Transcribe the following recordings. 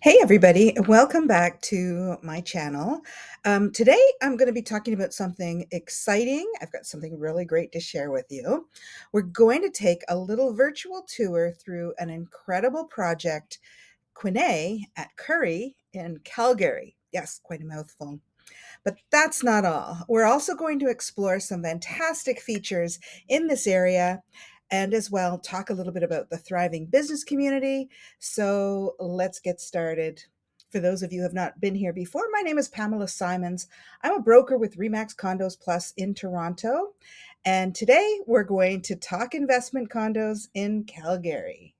Hey everybody, welcome back to my channel. Today I'm going to be talking about something exciting. I've got something really great to share with you. We're going to take a little virtual tour through an incredible project, Quesnay at Currie in Calgary. Yes, quite a mouthful. But that's not all. We're also going to explore some fantastic features in this area and as well talk a little bit about the thriving business community. So let's get started. For those of you who have not been here before, my name is Pamela Simons. I'm a broker with Remax Condos Plus in Toronto. And today we're going to talk investment condos in Calgary.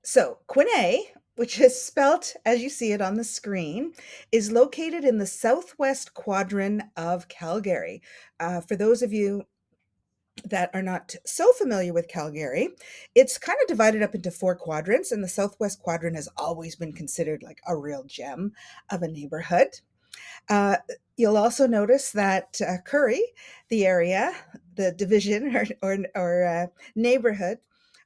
So, Quesnay, which is spelt as you see it on the screen, is located in the southwest quadrant of Calgary. For those of you that are not so familiar with Calgary, it's kind of divided up into four quadrants, and the southwest quadrant has always been considered like a real gem of a neighborhood. Uh, you'll also notice that Currie, the area, the division or neighborhood,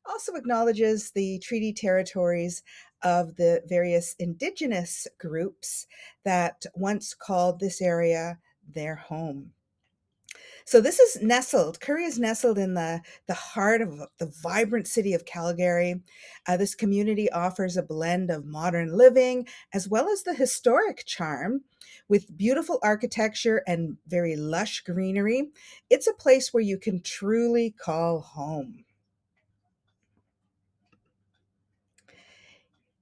also acknowledges the treaty territories of the various indigenous groups that once called this area their home. So this is nestled. Currie is nestled in the heart of the vibrant city of Calgary. This community offers a blend of modern living as well as the historic charm with beautiful architecture and very lush greenery. It's a place where you can truly call home.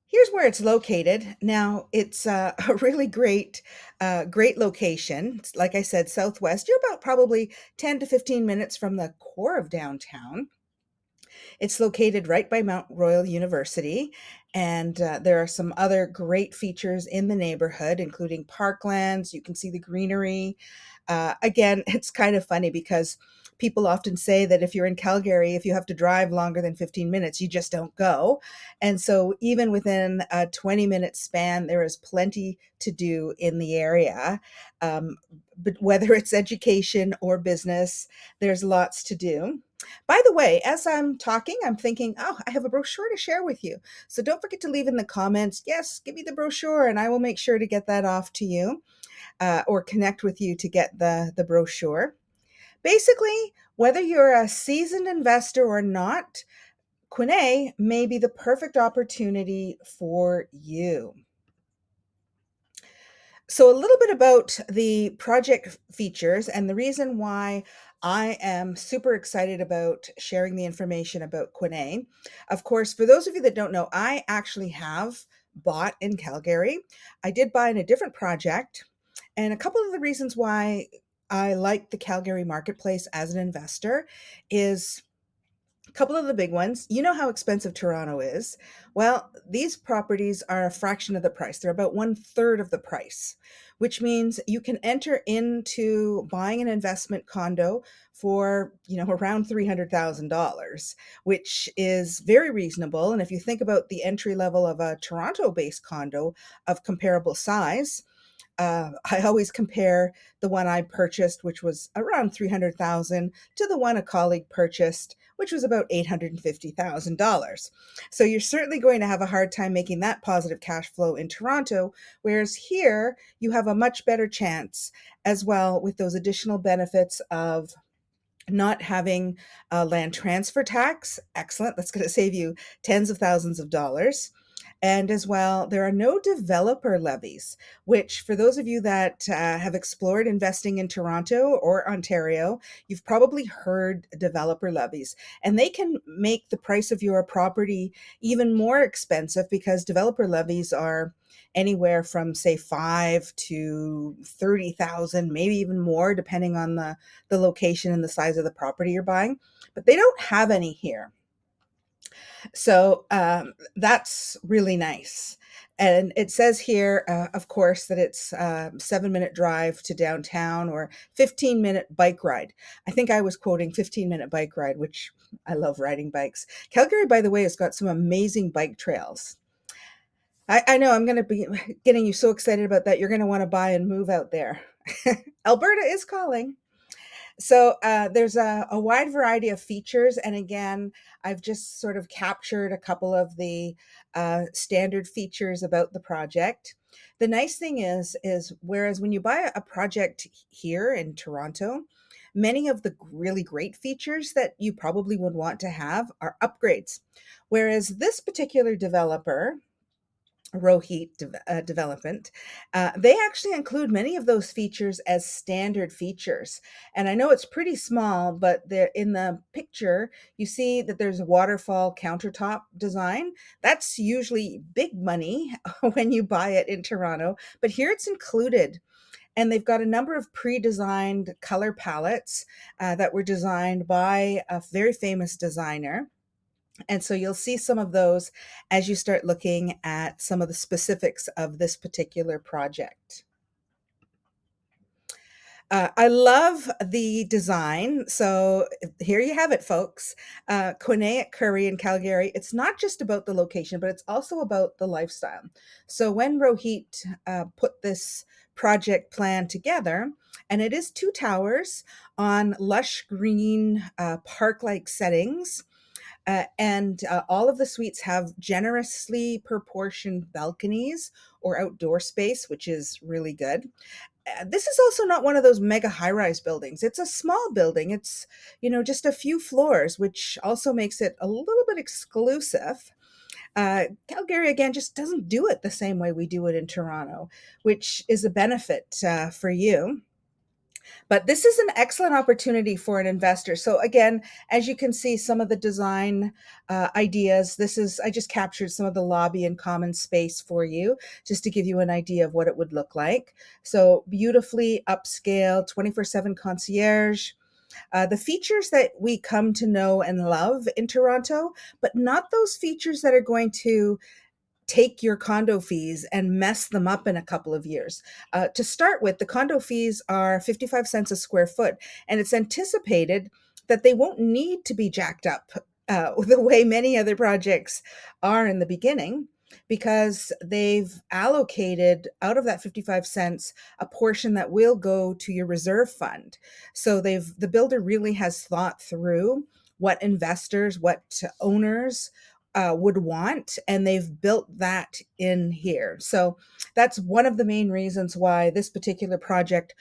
Here's where it's located. Now, it's a really great location. Like I said, southwest. You're about probably 10 to 15 minutes from the core of downtown. It's located right by Mount Royal University, and there are some other great features in the neighborhood, including parklands. You can see the greenery. Again, it's kind of funny because people often say that if you're in Calgary, if you have to drive longer than 15 minutes, you just don't go. And so, even within a 20-minute span, there is plenty to do in the area. Um, but whether it's education or business, there's lots to do. By the way, as I'm talking, I'm thinking, oh, I have a brochure to share with you. So don't forget to leave in the comments, yes, give me the brochure, and I will make sure to get that off to you or connect with you to get the brochure. Basically, whether you're a seasoned investor or not, Quesnay may be the perfect opportunity for you. So, a little bit about the project features and the reason why I am super excited about sharing the information about Quesnay. Of course, for those of you that don't know, I actually have bought in Calgary. I did buy in a different project, and a couple of the reasons why I like the Calgary marketplace as an investor is a couple of the big ones. You know how expensive Toronto is. Well, these properties are a fraction of the price. They're about one third of the price, which means you can enter into buying an investment condo for, around $300,000, which is very reasonable. And if you think about the entry level of a Toronto-based condo of comparable size, I always compare the one I purchased, which was around 300,000, to the one a colleague purchased, which was about $850,000. So you're certainly going to have a hard time making that positive cash flow in Toronto, whereas here you have a much better chance as well with those additional benefits of not having a land transfer tax. Excellent. That's going to save you tens of thousands of dollars. And as well, there are no developer levies, which, for those of you that have explored investing in Toronto or Ontario, you've probably heard developer levies. And they can make the price of your property even more expensive because developer levies are anywhere from say 5 to 30,000, maybe even more depending on the location and the size of the property you're buying, but they don't have any here. So that's really nice. And it says here, of course, that it's a 7-minute drive to downtown or 15-minute bike ride. I think I was quoting 15-minute bike ride, which I love riding bikes. Calgary, by the way, has got some amazing bike trails. I know I'm going to be getting you so excited about that. You're going to want to buy and move out there. Alberta is calling. So there's a wide variety of features, and again, I've just sort of captured a couple of the standard features about the project. The nice thing is whereas when you buy a project here in Toronto, many of the really great features that you probably would want to have are upgrades. Whereas this particular developer, Development, they actually include many of those features as standard features. And I know it's pretty small, but there in the picture, you see that there's a waterfall countertop design. That's usually big money when you buy it in Toronto, but here it's included. And they've got a number of pre-designed color palettes that were designed by a very famous designer. And so you'll see some of those as you start looking at some of the specifics of this particular project. I love the design. So here you have it, folks. Quesnay at Currie in Calgary. It's not just about the location, but it's also about the lifestyle. So when Rohit put this project plan together, and it is two towers on lush green park-like settings, and all of the suites have generously proportioned balconies or outdoor space, which is really good. This is also not one of those mega high-rise buildings. It's a small building. It's, just a few floors, which also makes it a little bit exclusive. Calgary, again, just doesn't do it the same way we do it in Toronto, which is a benefit for you. But this is an excellent opportunity for an investor. So again, as you can see, some of the design ideas, I just captured some of the lobby and common space for you, just to give you an idea of what it would look like. So beautifully upscale, 24/7 concierge, the features that we come to know and love in Toronto, but not those features that are going to take your condo fees and mess them up in a couple of years. To start with, the condo fees are 55 cents a square foot, and it's anticipated that they won't need to be jacked up the way many other projects are in the beginning, because they've allocated out of that 55 cents a portion that will go to your reserve fund. So the builder really has thought through what investors, what owners would want, and they've built that in here. So that's one of the main reasons why this particular project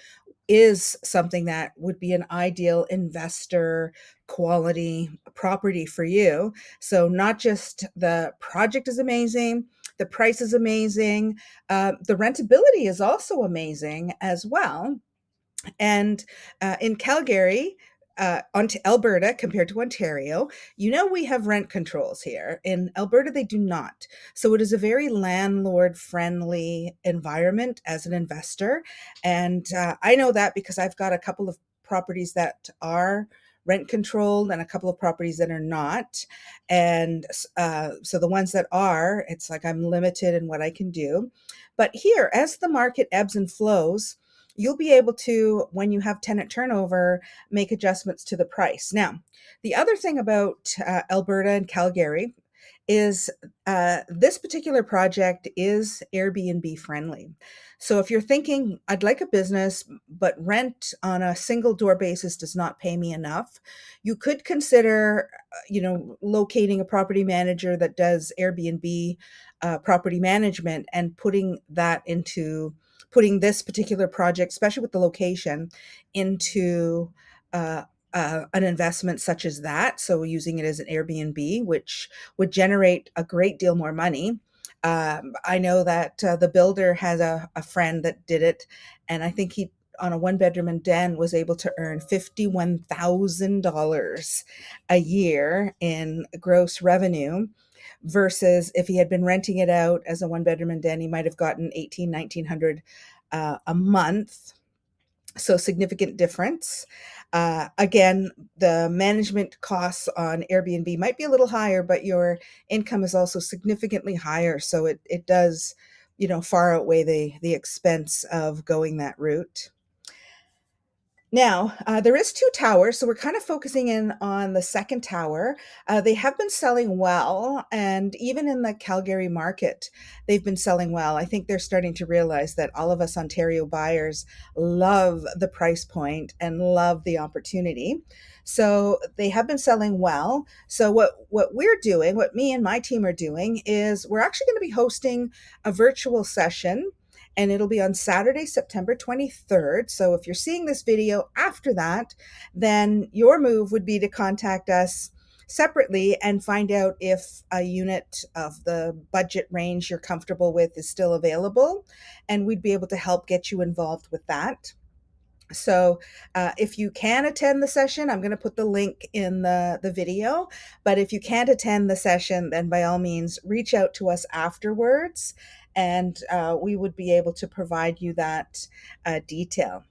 is something that would be an ideal investor quality property for you. So not just the project is amazing, the price is amazing, the rentability is also amazing as well. And in Calgary, onto Alberta compared to Ontario, we have rent controls here. In Alberta, they do not. So it is a very landlord friendly environment as an investor. And I know that because I've got a couple of properties that are rent controlled and a couple of properties that are not. And so the ones that are, it's like I'm limited in what I can do. But here, as the market ebbs and flows, you'll be able to, when you have tenant turnover, make adjustments to the price. Now, the other thing about Alberta and Calgary is this particular project is Airbnb friendly. So if you're thinking, I'd like a business, but rent on a single door basis does not pay me enough, you could consider, locating a property manager that does Airbnb property management and putting this particular project, especially with the location, into an investment such as that. So using it as an Airbnb, which would generate a great deal more money. I know that the builder has a friend that did it, and I think he, on a one bedroom and den, was able to earn $51,000 a year in gross revenue, versus if he had been renting it out as a one bedroom and den, he might have gotten 1900 a month. So significant difference. Again, the management costs on Airbnb might be a little higher, but your income is also significantly higher. So it does, far outweigh the expense of going that route. Now, there is 2 towers, so we're kind of focusing in on the 2nd tower. They have been selling well, and even in the Calgary market, they've been selling well. I think they're starting to realize that all of us Ontario buyers love the price point and love the opportunity. So they have been selling well. So what we're doing, what me and my team are doing is we're actually going to be hosting a virtual session, and it'll be on Saturday, September 23rd. So if you're seeing this video after that, then your move would be to contact us separately and find out if a unit of the budget range you're comfortable with is still available, and we'd be able to help get you involved with that. So if you can attend the session, I'm going to put the link in the video. But if you can't attend the session, then by all means, reach out to us afterwards, and we would be able to provide you that detail.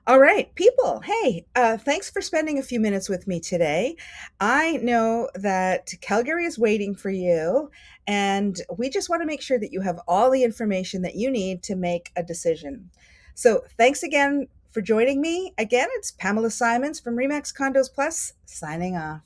All right, people. Hey, thanks for spending a few minutes with me today. I know that Calgary is waiting for you, and we just want to make sure that you have all the information that you need to make a decision. So, thanks again for joining me. Again, it's Pamela Simons from Remax Condos Plus signing off.